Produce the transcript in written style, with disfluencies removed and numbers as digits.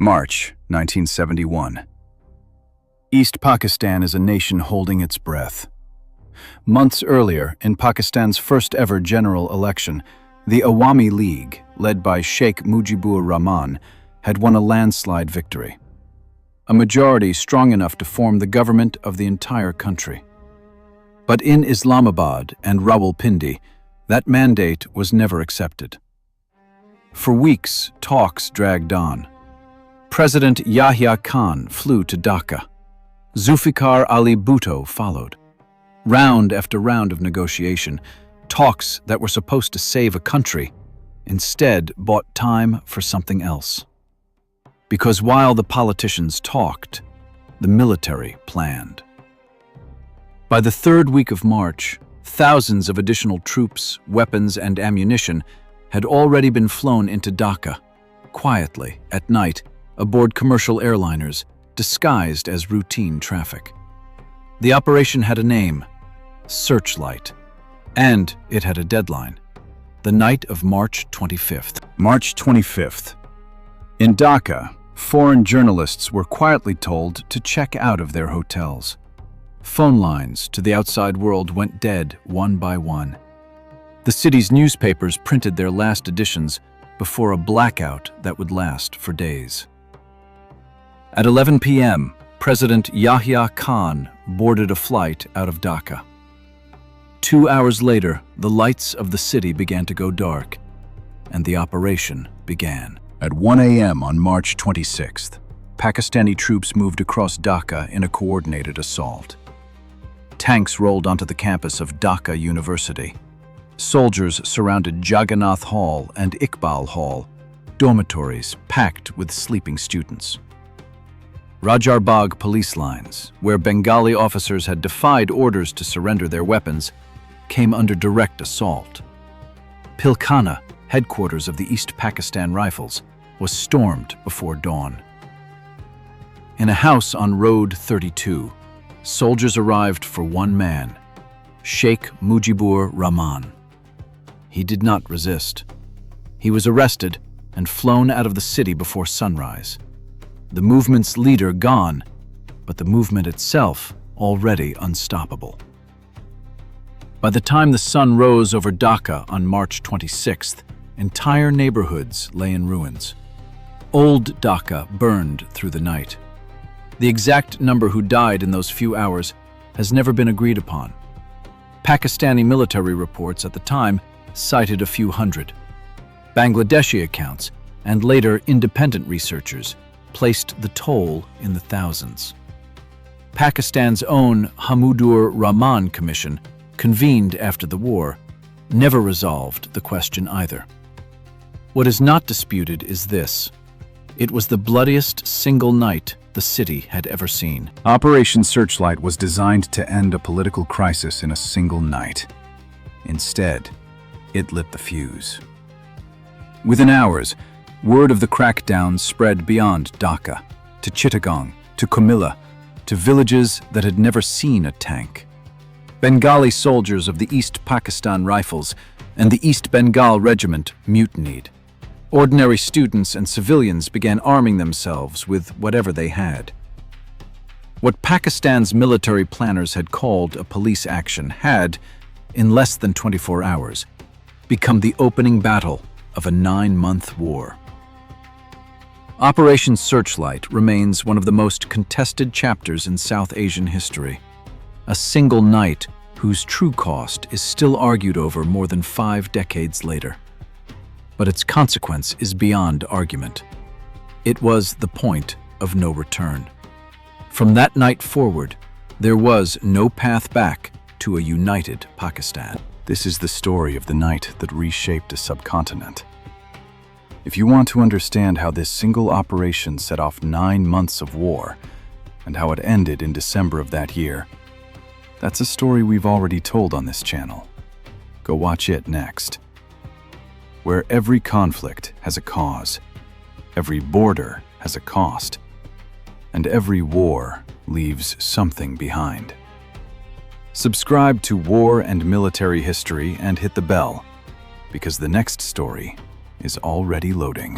March 1971. East Pakistan is a nation holding its breath. Months earlier, in Pakistan's first ever general election, the Awami League, led by Sheikh Mujibur Rahman, had won a landslide victory. A majority strong enough to form the government of the entire country. But in Islamabad and Rawalpindi, that mandate was never accepted. For weeks, talks dragged on. President Yahya Khan flew to Dhaka. Zulfikar Ali Bhutto followed. Round after round of negotiation, talks that were supposed to save a country instead bought time for something else. Because while the politicians talked, the military planned. By the third week of March, thousands of additional troops, weapons, and ammunition had already been flown into Dhaka, quietly, at night, aboard commercial airliners, disguised as routine traffic. The operation had a name, Searchlight, and it had a deadline, the night of March 25th. March 25th. In Dhaka, foreign journalists were quietly told to check out of their hotels. Phone lines to the outside world went dead one by one. The city's newspapers printed their last editions before a blackout that would last for days. At 11 p.m., President Yahya Khan boarded a flight out of Dhaka. 2 hours later, the lights of the city began to go dark, and the operation began. At 1 a.m. on March 26th, Pakistani troops moved across Dhaka in a coordinated assault. Tanks rolled onto the campus of Dhaka University. Soldiers surrounded Jagannath Hall and Iqbal Hall, dormitories packed with sleeping students. Rajarbagh Police Lines, where Bengali officers had defied orders to surrender their weapons, came under direct assault. Pilkhana, headquarters of the East Pakistan Rifles, was stormed before dawn. In a house on Road 32, soldiers arrived for one man, Sheikh Mujibur Rahman. He did not resist. He was arrested and flown out of the city before sunrise. The movement's leader gone, but the movement itself already unstoppable. By the time the sun rose over Dhaka on March 26th, entire neighborhoods lay in ruins. Old Dhaka burned through the night. The exact number who died in those few hours has never been agreed upon. Pakistani military reports at the time cited a few hundred. Bangladeshi accounts, and later independent researchers, placed the toll in the thousands. Pakistan's own Mujibur Rahman Commission, convened after the war, never resolved the question either. What is not disputed is this: it was the bloodiest single night the city had ever seen. Operation Searchlight was designed to end a political crisis in a single night. Instead, it lit the fuse. Within hours, word of the crackdown spread beyond Dhaka, to Chittagong, to Comilla, to villages that had never seen a tank. Bengali soldiers of the East Pakistan Rifles and the East Bengal Regiment mutinied. Ordinary students and civilians began arming themselves with whatever they had. What Pakistan's military planners had called a police action had, in less than 24 hours, become the opening battle of a 9-month war. Operation Searchlight remains one of the most contested chapters in South Asian history. A single night whose true cost is still argued over more than 5 decades later. But its consequence is beyond argument. It was the point of no return. From that night forward, there was no path back to a united Pakistan. This is the story of the night that reshaped a subcontinent. If you want to understand how this single operation set off 9 months of war, and how it ended in December of that year, that's a story we've already told on this channel. Go watch it next. Where every conflict has a cause, every border has a cost, and every war leaves something behind. Subscribe to War and Military History and hit the bell, because the next story is already loading.